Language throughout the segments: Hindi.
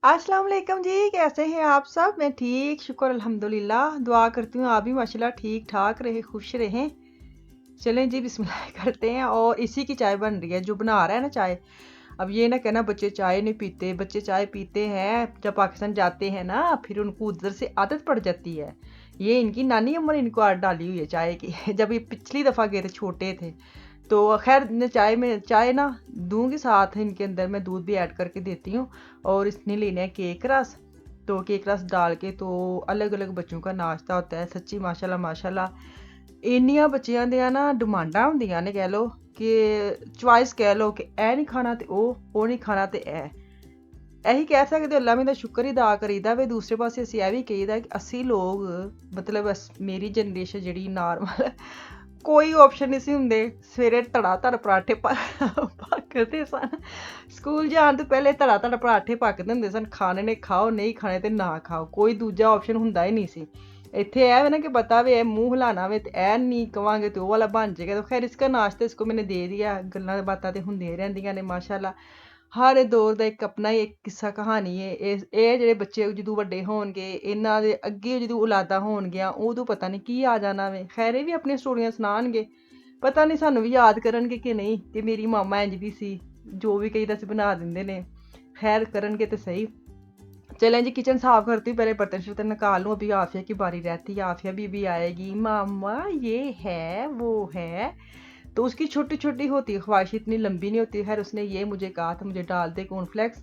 अस्सलाम वालेकुम जी, कैसे हैं आप सब? मैं ठीक, शुक्र अल्हम्दुलिल्लाह। दुआ करती हूँ आप भी माशाल्लाह ठीक ठाक रहे, खुश रहें। चलें जी बिस्मिल्लाह करते हैं। और इसी की चाय बन रही है, जो बना रहा है ना चाय। अब ये ना कहना बच्चे चाय नहीं पीते, बच्चे चाय पीते हैं। जब पाकिस्तान जाते हैं ना, फिर उनको उधर से आदत पड़ जाती है। ये इनकी नानी अम्मा ने इनको आदत डाली हुई है चाय की। जब ये पिछली दफ़ा गए थे, छोटे थे, तो खैर मैं चाय ना दूंगी, साथ इनके अंदर मैं दूध भी ऐड करके देती हूँ। और इसने लेना है केक रस। तो केक रस डाल के तो अलग अलग बच्चों का नाश्ता होता है। सच्ची माशाल्लाह माशाल्लाह ਇੰਨੀਆਂ ਬੱਚਿਆਂ ਦੀਆਂ ਨਾ ਡਿਮਾਂਡਾਂ ਹੁੰਦੀਆਂ ਨੇ, ਕਹਿ ਲਓ ਕਿ ਚੁਆਇਸ ਕਹਿ ਲਓ ਕਿ ਇਹ ਨਹੀਂ ਖਾਣਾ ਤੇ ਉਹ ਨਹੀਂ ਖਾਣਾ ਤੇ ਇਹੀ ਕਹਿ ਸਕਦੇ ਅੱਲਾ ਮੀ ਦਾ ਸ਼ੁਕਰ ਹੀ ਅਦਾ ਕਰੀਦਾ ਵੇ। ਦੂਸਰੇ ਪਾਸੇ ਅਸੀਂ ਇਹ ਵੀ ਕਹੀਦਾ ਕਿ ਅਸੀਂ ਲੋਕ ਮਤਲਬ ਮੇਰੀ ਜਨਰੇਸ਼ਨ ਜਿਹੜੀ ਨਾਰਮਲ ਕੋਈ ਆਪਸ਼ਨ ਨਹੀਂ ਸੀ ਹੁੰਦੇ। ਸਵੇਰੇ ਧੜਾ ਧੜ ਪਰਾਠੇ ਪੱਕਦੇ ਸਨ। ਸਕੂਲ ਜਾਣ ਤੋਂ ਪਹਿਲੇ ਧੜਾ ਧੜ ਪਰਾਠੇ ਪੱਕਦੇ ਹੁੰਦੇ ਸਨ। ਖਾਣੇ ਨੇ ਖਾਓ, ਨਹੀਂ ਖਾਣੇ ਤੇ ਨਾ ਖਾਓ, ਕੋਈ ਦੂਜਾ ਆਪਸ਼ਨ ਹੁੰਦਾ ਹੀ ਨਹੀਂ ਸੀ। ਇੱਥੇ ਇਹ ਵੇ ना कि पता वे मुंह हिलाना वे तो ऐ नहीं कवांगे तो वो वाला बन जाएगा। तो खैर इसका नाश्ता इसको मैंने दे दिया। गल्लां बातां ते ਹੁੰਦੀਆਂ ਰਹਿੰਦੀਆਂ ਨੇ ਮਾਸ਼ਾਅੱਲਾ। ਹਰ ਦੌਰ ਦਾ ਇੱਕ ਆਪਣਾ ਹੀ ਇੱਕ ਕਿੱਸਾ ਕਹਾਣੀ ਹੈ। ਇਹ ਜਿਹੜੇ ਬੱਚੇ ਜਦੋਂ ਵੱਡੇ ਹੋਣਗੇ, ਇਹਨਾਂ ਦੇ ਅੱਗੇ ਜਦੋਂ ਔਲਾਦਾਂ ਹੋਣਗੀਆਂ, ਉਦੋਂ ਪਤਾ ਨਹੀਂ ਕੀ ਆ ਜਾਣਾ ਵੇ। ਖੈਰ ਇਹ ਵੀ ਆਪਣੀਆਂ ਸਟੋਰੀਆਂ ਸੁਣਾਉਣਗੇ, ਪਤਾ ਨਹੀਂ ਸਾਨੂੰ ਵੀ ਯਾਦ ਕਰਨਗੇ ਕਿ ਨਹੀਂ ਕਿ ਮੇਰੀ ਮਾਮਾ ਇੰਜ ਦੀ ਸੀ, ਜੋ ਵੀ ਕਹੀਦਾ ਸੀ ਬਣਾ ਦਿੰਦੇ ਨੇ। खैर करेंगे तो सही। चलें जी, किचन साफ करती हूँ, पहले बर्तन शर्तन निकाल लूँ। अभी आफिया की बारी रहती है, आफिया भी आएगी। मामा ये है वो है, तो उसकी छोटी छोटी होती है ख्वाहिश, इतनी लंबी नहीं होती। खैर उसने ये मुझे कहा था मुझे डाल दे कॉर्नफ्लेक्स,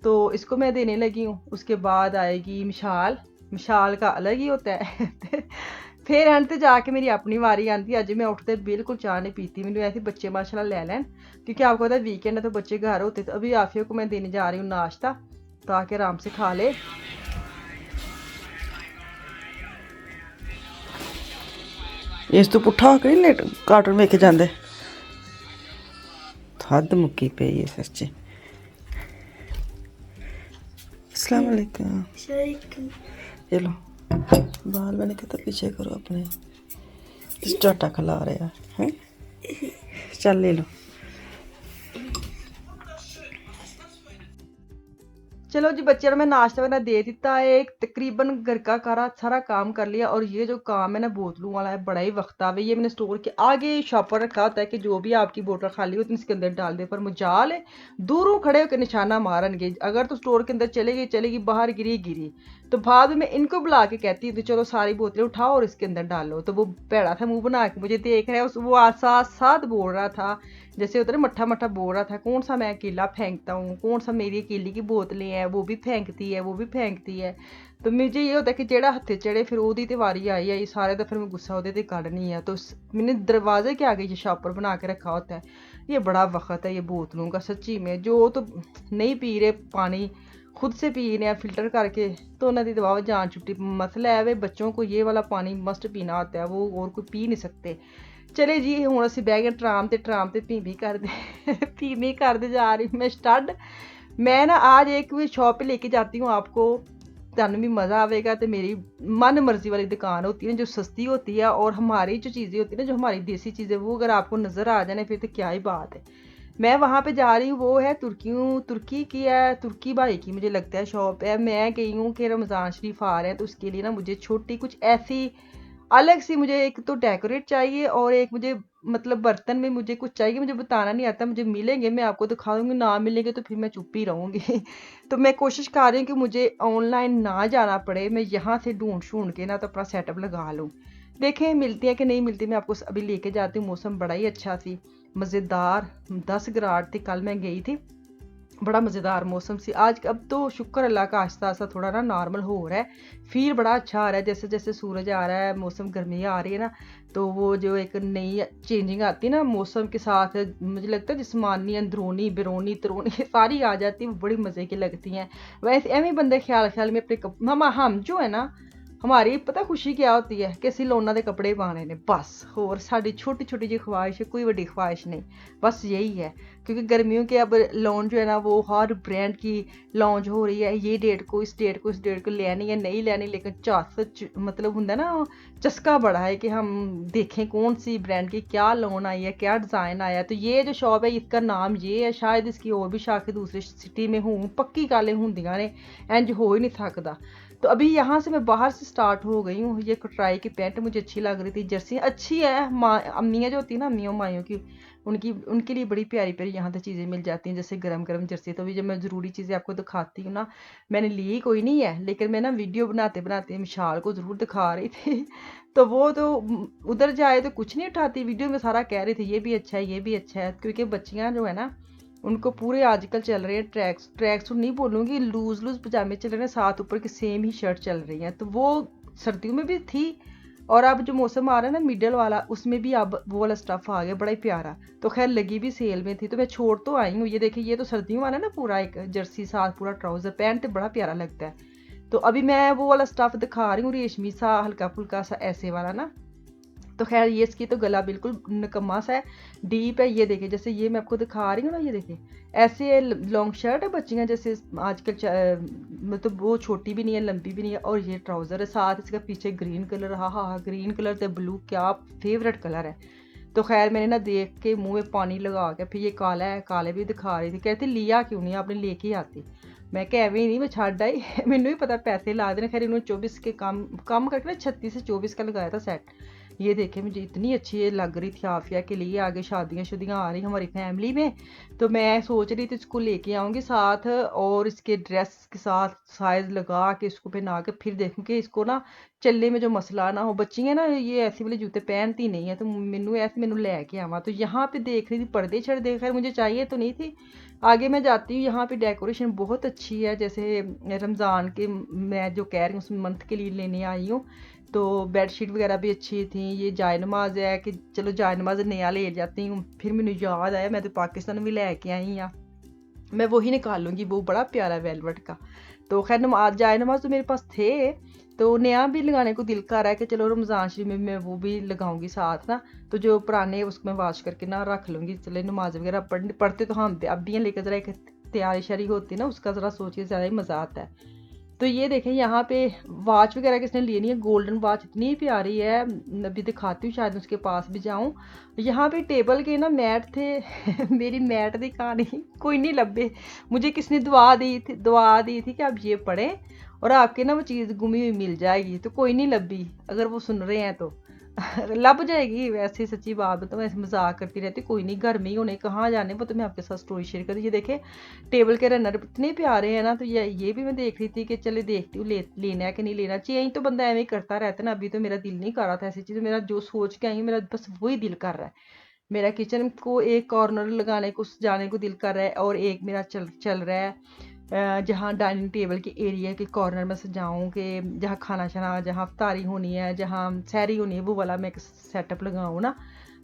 तो इसको मैं देने लगी हूँ। उसके बाद आएगी मिशाल, मिशाल का अलग ही होता है। फिर एंड ते जाके मेरी अपनी वारी आती है। अज मैं उठते बिल्कुल चाह नहीं पीती, मैंने ऐसे बच्चे माशाल्लाह ले लैन, क्योंकि आपको पता है वीकेंड है तो बच्चे घर होते। तो अभी आफिया को मैं देने जा रही हूँ नाश्ता, ताकि आराम से खा ले। ਇਸ ਤੋਂ ਪੁੱਠਾ ਹੋ ਕੇ ਨਹੀਂ ਲੇਟ ਕਾਰਟੂਨ ਵੇਖ ਜਾਂਦੇ। ਹੱਦ ਮੁੱਕੀ ਪਈ ਹੈ ਸੱਚੀ। अस्सलाम वालेकुम। ये लो बाल मैंने कहता पीछे करो अपने, चाटा खिला रहे हैं। चल ले लो। चलो जी बच्चे मैं नाश्ता वगैरह दे दिता है। तकरीबन घर का सारा काम कर लिया। और ये जो काम है ना बोतलों वाला है, बड़ा ही वक्त आवे। ये मैंने स्टोर के आगे शॉपर रखा होता है कि जो भी आपकी बोतल खाली होती है इसके अंदर डाल दे। पर मुजाल है दूरों खड़े होकर निशाना मारनगे, अगर तो स्टोर के अंदर चलेगी बाहर गिरी। तो बाद में इनको बुला के कहती हूँ चलो सारी बोतलें उठाओ और इसके अंदर डालो। तो वो भैड़ा था मुंह बना के मुझे देख रहा है। वो साथ साथ बोल रहा था, जैसे होता है मट्ठा मट्ठा बोल रहा था, कौन सा मैं अकेला फेंकता हूँ, कौन सा मेरी अकेली की बोतलें हैं, वो भी फेंकती है वो भी फेंकती है। तो मुझे ये होता है कि जेड़ा हत्थे चढ़े फिर ओदी ते वारी आई सारे तो फिर मैं गुस्सा ओदे ते कढ़नी है। तो मैंने दरवाजे के आगे ये शॉपर बना के रखा होता है। ये बड़ा वक्त है ये बोतलों का सच्ची में। जो तो नहीं पी रहे पानी, खुद से पी रहे हैं फिल्टर करके, तो उन्होंने दवा जान छुट्टी। मसला है वे बच्चों को ये वाला पानी मस्ट पीना होता है, वो और कोई पी नहीं सकते। चले जी हूँ असी बह गए ट्राम ते भीमी करते जा रही हूँ मैं स्टड। मैं ना आज एक भी शॉप पे लेके जाती हूँ आपको, तहन भी मज़ा आएगा। तो मेरी मन मर्जी वाली दुकान होती है जो सस्ती होती है, और हमारी जो चीज़ें होती है ना, जो हमारी देसी चीज़ें, वो अगर आपको नज़र आ जाए फिर तो क्या ही बात है। मैं वहाँ पे जा रही हूँ, वो है तुर्की की है, तुर्की भाई की मुझे लगता है शॉप है। मैं गई हूँ कि रमज़ान शरीफ आ रहे हैं, तो उसके लिए ना मुझे छोटी कुछ ऐसी अलग सी, मुझे एक तो डेकोरेट चाहिए और एक मुझे मतलब बर्तन में मुझे कुछ चाहिए। मुझे बताना नहीं आता, मुझे मिलेंगे मैं आपको दिखा दूँगी, ना मिलेंगे तो फिर मैं चुप ही रहूँगी। तो मैं कोशिश कर रही हूँ कि मुझे ऑनलाइन ना जाना पड़े, मैं यहाँ से ढूंढ के ना तो अपना सेटअप लगा लूँ। देखें मिलती है कि नहीं मिलती, मैं आपको अभी लेके जाती हूँ। मौसम बड़ा ही अच्छा सी, मज़ेदार 10 ग्राड थी कल मैं गई थी, बड़ा मज़ेदार मौसम सी आज। अब तो शुक्र अल्लाह का आहिस्ता आहिस्ता थोड़ा ना नॉर्मल हो रहा है, फील बड़ा अच्छा आ रहा है। जैसे जैसे सूरज आ रहा है, मौसम गर्मी आ रही है ना, तो वो जो एक नई चेंजिंग आती है ना मौसम के साथ, मुझे लगता है जिस्मानी अंदरूनी बिरूनी तरूनी सारी आ जाती है, वो बड़ी मज़े की लगती हैं। वैसे एवं बंदे ख्याल में अपने मामा हम जो है ना, हमारी पता खुशी क्या होती है कि ਅਸੀਂ ਲੋਨਾਂ ਦੇ ਕੱਪੜੇ ਪਾਣੇ ਨੇ बस, और साड़ी छोटी छोटी जी ख्वाहिश है, कोई बड़ी ख्वाहिश नहीं, बस यही है। क्योंकि गर्मियों के अब लॉन्च जो है ना वो हर ब्रांड की लॉन्च हो रही है, ये डेट को इस डेट को इस डेट को लेनी है नहीं लेनी, लेकिन मतलब होता है ना चस्का बड़ा है कि हम देखें कौन सी ब्रांड की क्या लॉन्च आई है, क्या डिज़ाइन आया। तो ये जो शॉप है इसका नाम ये है, शायद इसकी और भी शाखें दूसरी सिटी में हों, पक्की गल होंदियां ने, इंज हो ही नहीं सकता। तो अभी यहाँ से मैं बाहर से स्टार्ट हो गई हूँ। ये कटराई की पैंट मुझे अच्छी लग रही थी, जर्सी अच्छी है। माँ अम्मियाँ जो होती हैं ना, अम्मियों माइयों की, उनके लिए बड़ी प्यारी प्यारी यहाँ से चीज़ें मिल जाती हैं, जैसे गरम गरम जर्सी। तो भी जब मैं ज़रूरी चीज़ें आपको दिखाती हूँ ना, मैंने ली कोई नहीं है, लेकिन मैं ना वीडियो बनाते बनाते मिशाल को ज़रूर दिखा रही थी तो वो तो उधर जाए तो कुछ नहीं उठाती, वीडियो में सारा कह रही थी ये भी अच्छा है ये भी अच्छा है। क्योंकि बच्चियाँ जो है ना उनको पूरे आजकल चल रहे हैं ट्रैक्स नहीं बोलूँगी, लूज लूज पजामे चल रहे हैं, साथ ऊपर की सेम ही शर्ट चल रही हैं। तो वो सर्दियों में भी थी, और अब जो मौसम आ रहा है ना मिडल वाला, उसमें भी अब वो वाला स्टफ़ आ गया बड़ा ही प्यारा। तो खैर लगी भी सेल में थी तो मैं छोड़ तो आई हूँ। ये देखिए ये तो सर्दियों वाला ना, पूरा एक जर्सी साथ पूरा ट्राउज़र पैंट तो बड़ा प्यारा लगता है। तो अभी मैं वो वाला स्टफ़ दिखा रही हूँ, रेशमी सा हल्का फुल्का सा ऐसे वाला ना। तो खैर ये इसकी तो गला बिल्कुल निकम्मा सा है, डीप है। ये देखिए जैसे ये मैं आपको दिखा रही हूँ ना, ये देखिए ऐसे लॉन्ग शर्ट है बच्चियाँ जैसे आजकल, मतलब वो छोटी भी नहीं है लंबी भी नहीं है। और ये ट्राउज़र है, साथ इसका पीछे ग्रीन कलर, हाँ हाँ हाँ ग्रीन कलर तो ब्लू क्या फेवरेट कलर है। तो खैर मैंने ना देख के मुंह में पानी लगा के, फिर ये काला है, काले भी दिखा रही थी, कहती लिया क्यों नहीं आपने, लेके आती। मैं कह एवं ही नहीं, मैं छड़ आई मैनू भी पता पैसे ला देने। खैर इन्होंने 24 के कम करके ना 36 से 24 का लगाया था सेट। ये देखे मुझे इतनी अच्छी ये लग रही थी आफिया के लिए, आगे शादियाँ शुदियाँ आ रही हमारी फैमिली में। तो मैं सोच रही थी इसको लेके आऊँगी साथ, और इसके ड्रेस के साथ साइज लगा के इसको पहना के फिर देखूँ कि इसको ना चलने में जो मसला ना हो। बच्चियाँ ना ये ऐसे वाले जूते पहनती नहीं है, तो मैनू लैके आवा। तो यहाँ पे देख रही थी पर्दे शर्दे, खैर मुझे चाहिए तो नहीं थी। आगे मैं जाती हूँ, यहाँ पे डेकोरेशन बहुत अच्छी है, जैसे रमज़ान के मैं जो कह रही हूँ उस मंथ के लिए लेने आई हूँ। तो बेडशीट वगैरह भी अच्छी थी। ये जाय नमाज है कि चलो जाय नमाज नया ले जाती हूँ। फिर मैंने याद आया मैं तो पाकिस्तान भी लेके आई हाँ, मैं वही निकालूंगी, वो बड़ा प्यारा वेलवेट का। तो खैर नमाज जाय नमाज तो मेरे पास थे, तो नया भी लगाने को दिल कर रहा है कि चलो रमज़ान शरीफ में मैं वो भी लगाऊंगी साथ ना। तो जो पुराने उसको मैं वाश करके ना रख लूँगी। चले नमाज वगैरह पढ़ते तो हम अब भी हैं, लेकर ज़रा एक तैयारी शरी होती है ना, उसका ज़रा सोचिए ज़्यादा ही मज़ा आता है। तो ये देखें यहाँ पे वॉच वगैरह किसने लेनी है, गोल्डन वॉच इतनी प्यारी है, अभी दिखाती हूँ शायद उसके पास भी जाऊँ। यहाँ पे टेबल के ना मैट थे मेरी मैट दी कहानी कोई नहीं लभे, मुझे किसने दुआ दी थी कि आप ये पढ़ें और आपके ना वो चीज़ गुमी हुई मिल जाएगी। तो कोई नहीं लभी, अगर वो सुन रहे हैं तो लभ जाएगी। वैसे सच्ची बात बताऊँ, ऐसे मजाक करती रहती, कोई नहीं घर में ही होने कहाँ जाने, वो तो मैं आपके साथ स्टोरी शेयर कर। ये देखे टेबल के रनर इतने प्यारे हैं ना। तो ये भी मैं देख रही थी कि चले देखती हूँ लेना है कि नहीं लेना चाहिए। यही तो बंदा ऐਵੇਂ करता रहता है ना। अभी तो मेरा दिल नहीं कर रहा था ऐसी चीज़, मेरा जो सोच के आई हूँ मेरा बस वही दिल कर रहा है। मेरा किचन को एक कॉर्नर लगाने को जाने को दिल कर रहा है, और एक मेरा चल रहा है जहाँ डाइनिंग टेबल के एरिया के कॉर्नर में सजाऊँ कि जहाँ खाना शाना, जहाँ अफ्तारी होनी है, जहाँ सैरी होनी है, वो वाला मैं एक सेटअप लगाऊँ ना।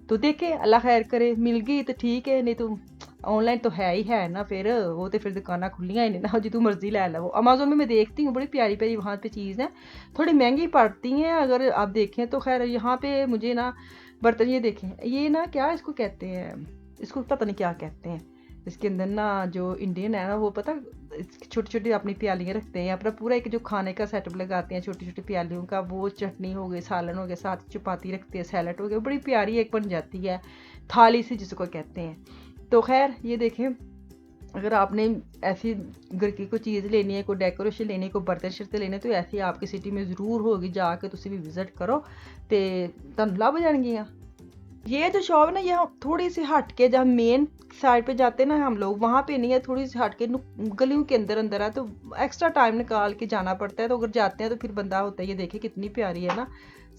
तो देखे अल्लाह खैर करे, मिल गई तो ठीक है, नहीं तो ऑनलाइन तो है ही है ना। फिर वो तो फिर दुकाना खुलियाँ ही नहीं ना, जितू मर्जी ले लो। अमेजोन में मैं देखती हूँ बड़ी प्यारी प्यारी वहाँ पे चीज़ है, थोड़ी महंगी पड़ती हैं अगर आप देखें तो। खैर यहाँ पे मुझे ना बर्तन ये देखें, ये ना क्या इसको कहते हैं, इसको पता नहीं क्या कहते हैं। इसके अंदर ना जो इंडियन है ना वो पता छोटी छोटी अपनी प्यालियाँ रखते हैं, अपना पूरा एक जो खाने का सेटअप लगाते हैं छोटी छोटी प्यालियों का। वो चटनी हो गई, सालन हो गया, साथ चपाती रखते हैं, सैलड हो गया, बड़ी प्यारी एक बन जाती है थाली सी जिसको कहते हैं। तो खैर ये देखें, अगर आपने ऐसी घर की कोई चीज़ लेनी है, कोई डेकोरेशन लेनी है, कोई बर्तन शर्तन लेने, तो ऐसी आपकी सिटी में ज़रूर होगी, जाके तुसी भी विजिट करो तो तुहानू लभ जाएंगियां। ये जो शॉप है ना यहाँ थोड़ी सी हट के, जहाँ मेन साइड पे जाते हैं ना हम लोग, वहाँ पे नहीं है, थोड़ी सी हट के गलियों के अंदर अंदर है। तो एक्स्ट्रा टाइम निकाल के जाना पड़ता है। तो अगर जाते हैं तो फिर बंदा होता है। ये देखिए कितनी प्यारी है ना,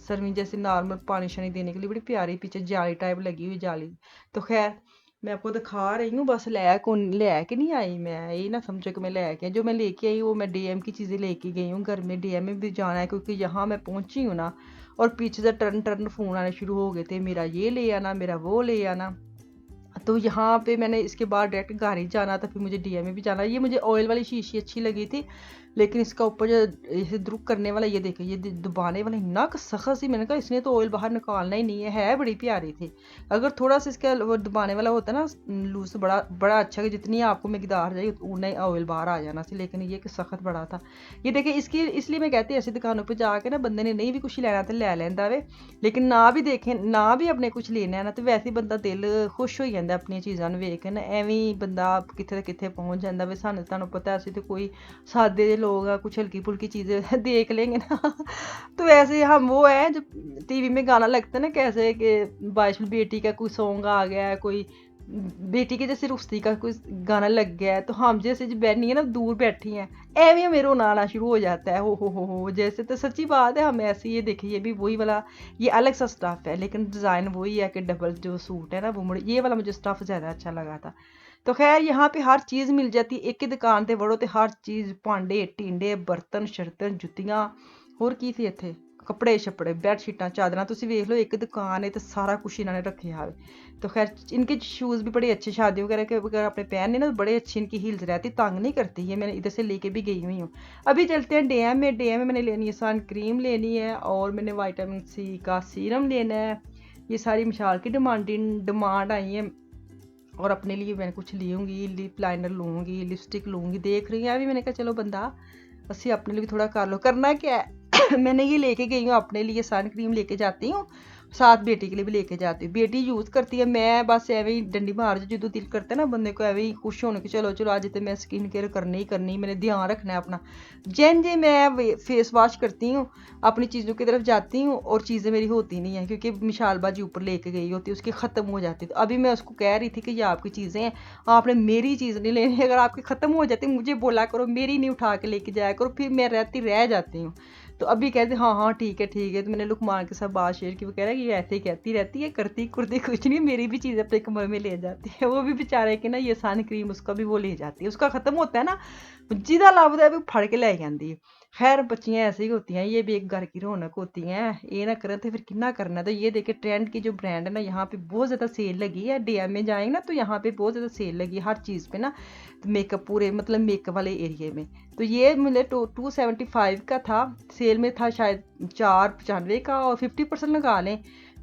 सर्विंग जैसे नॉर्मल पानी शानी देने के लिए बड़ी प्यारी, पीछे जाली टाइप लगी हुई जाली। तो खैर मैं आपको दिखा रही हूँ, बस ले के नहीं आई मैं, ये ना समझो कि मैं लेके, जो मैं लेके आई वो मैं डीएम की चीज़ें लेके गई हूँ। घर में डीएम में भी जाना है, क्योंकि यहाँ मैं पहुँची हूँ ना, और पीछे से टर्न फ़ोन आने शुरू हो गए थे, मेरा ये ले आना, मेरा वो ले आना। तो यहाँ पे मैंने इसके बाद डायरेक्ट घर ही जाना था, फिर मुझे डीएम में भी जाना। ये मुझे ऑयल वाली शीशी अच्छी लगी थी, लेकिन इसका ऊपर जो इसे द्रुक करने वाला ये देखो, ये दबाने वाला इतना सख्त सी, मैंने कहा इसने तो ऑयल बाहर निकालना ही नहीं है बड़ी प्यारी थी। अगर थोड़ा सा इसका वो दबाने वाला होता ना लूज, बड़ा बड़ा अच्छा कि जितनी आपको मकदार चाहिए उतना ही ऑयल बाहर आ जाना सी, लेकिन ये कि सख्त बड़ा था। ये देखिए इसकी, इसलिए मैं कहती ऐसी दुकानों पर जाके ना बंदे ने नहीं भी कुछ लेना तो ले लेंदा वे, लेकिन ना भी देखें ना भी अपने कुछ लेना है ना, तो वैसे बंदा दिल खुश हो जाता अपनी चीज़ां नूं वेख के ना, एवं बंदा कित्थे कित्थे पहुँच जाता वे। सानूं तुहानूं पता असीं तो कोई सादे जे लोग हैं, कुछ हल्की फुल्की चीज़ें देख लेंगे ना तो वैसे हम वो है जो टीवी में गाना लगता है ना, कैसे कि बारिश बेटी का कोई सॉन्ग आ गया है, कोई बेटी के जैसे रुस्ती का कोई गाना लग गया है, तो हम जैसे जो बैठी है ना दूर बैठी हैं, एवं हमें रोना आना शुरू हो जाता है, हो जैसे। तो सच्ची बात है, हम ऐसे ये देखिए ये भी वही वाला, ये अलग सा स्टफ़ है लेकिन डिज़ाइन वही है कि डबल जो सूट है ना वो ये वाला मुझे स्टफ़ ज़्यादा अच्छा लगा था। तो खैर यहाँ पे हर चीज़ मिल जाती है, एक ही दुकान ते वड़ो तो हर चीज़, भांडे टींडे बर्तन शर्तन जुत्तियां, होर की सी इत्थे कपड़े शपड़े बैडशीटां चादरां, तुसीं वेख लो एक दुकान है तो सारा कुछ इन्होंने रखे है। तो खैर इनके शूज़ भी बड़े अच्छे, शादियों वगैरह के अगर अपने पहनने ना तो बड़े अच्छे इनकी हील्स रहती, तंग नहीं करती है। मैंने इधर से लेके भी गई हुई हूँ। अभी चलते हैं DM में। DM में मैंने लेनी है सन क्रीम लेनी है, और मैंने विटामिन C का सीरम लेना है। ये सारी मिशाल की डिमांड आई है, और अपने लिए मैंने कुछ लूँगी, लिप लाइनर लूँगी, लिपस्टिक लूँगी, देख रही हैं अभी। मैंने कहा चलो बंदा असी अपने लिए भी थोड़ा कर लो, करना क्या है मैंने ये लेके गई हूँ अपने लिए, सन क्रीम लेके जाती हूँ, साथ बेटी के लिए भी लेके जाती हूँ। बेटी यूज़ करती है, मैं बस एवं ही डंडी मार जो दिल करता है ना बंदे को एवं ही खुश होने की, चलो चलो आज तो मैं स्किन केयर करनी ही करनी, मैंने ध्यान रखना है अपना। जे मैं फेस वॉश करती हूँ, अपनी चीज़ों की तरफ जाती हूँ और चीज़ें मेरी होती नहीं हैं, क्योंकि मिशाल बाजी ऊपर लेके गई होती है, उसकी ख़त्म हो जाती। तो अभी मैं उसको कह रही थी कि ये आपकी चीज़ें हैं, आपने मेरी चीज़ नहीं लेनी, अगर आपकी ख़त्म हो जाती मुझे बोला करो, मेरी नहीं उठा के लेके जाया करो, फिर मैं रह जाती हूँ। तो अभी कहते हाँ ठीक है ठीक है। तो मैंने लुकमान के साथ बात शेयर की, वो कह रहा है कि ऐसे ही कहती रहती है, करती कुर्ती कुछ नहीं, मेरी भी चीज़ अपने कमरे में ले जाती है। वो भी बेचारे कि ना ये सन क्रीम उसका भी वो ले जाती है, उसका ख़त्म होता है ना, जिदा लाभदा है भी फड़ के ले जाती है। खैर बच्चियाँ ऐसे ही होती हैं, ये भी एक घर की रौनक होती हैं, ये ना करें तो फिर कितना करना। तो ये देखे ट्रेंड की जो ब्रांड है ना, यहाँ पे बहुत ज़्यादा सेल लगी है। DM में जाएंगे ना तो यहाँ पे बहुत ज़्यादा सेल लगी है हर चीज़ पे ना, तो मेकअप पूरे मतलब मेकअप वाले एरिए में। तो ये मुझे 275 का था, सेल में था शायद 495 का, और 50% लगा लें।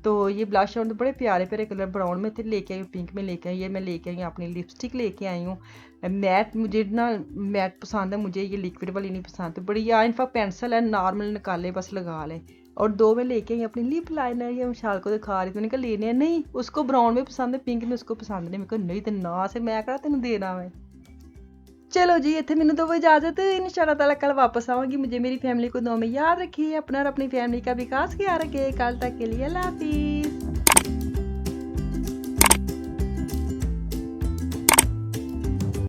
तो ये ब्लश ऑन तो बड़े प्यारे प्यारे कलर ब्राउन में थे, लेके आई, पिंक में लेके आई। ये मैं लेके आई अपनी लिपस्टिक लेके आई हूँ मैट, मुझे ना मैट पसंद है, मुझे ये लिक्विड वाली नहीं पसंद। तो बड़ी या इनफा पेंसिल है, नॉर्मल निकाले बस लगा लें। और 2 में लेके आई अपनी लिप लाइनर, ये मिशाल को दिखा रही थी, मैंने कहा लेने हैं, नहीं उसको ब्राउन में पसंद है, पिंक में उसको पसंद नहीं। मैं कहा नहीं तो ना से मैं कहा तेन देना मैं। चलो जी इतने मैंने दो इजाजत, इंशाल्लाह ताला कल वापस आऊँगी। मुझे मेरी फैमिली को दो में याद रखिए, अपना और अपनी फैमिली का विकास ख्याल रखिए। कल तक के लिए अल्लाह हाफिज़।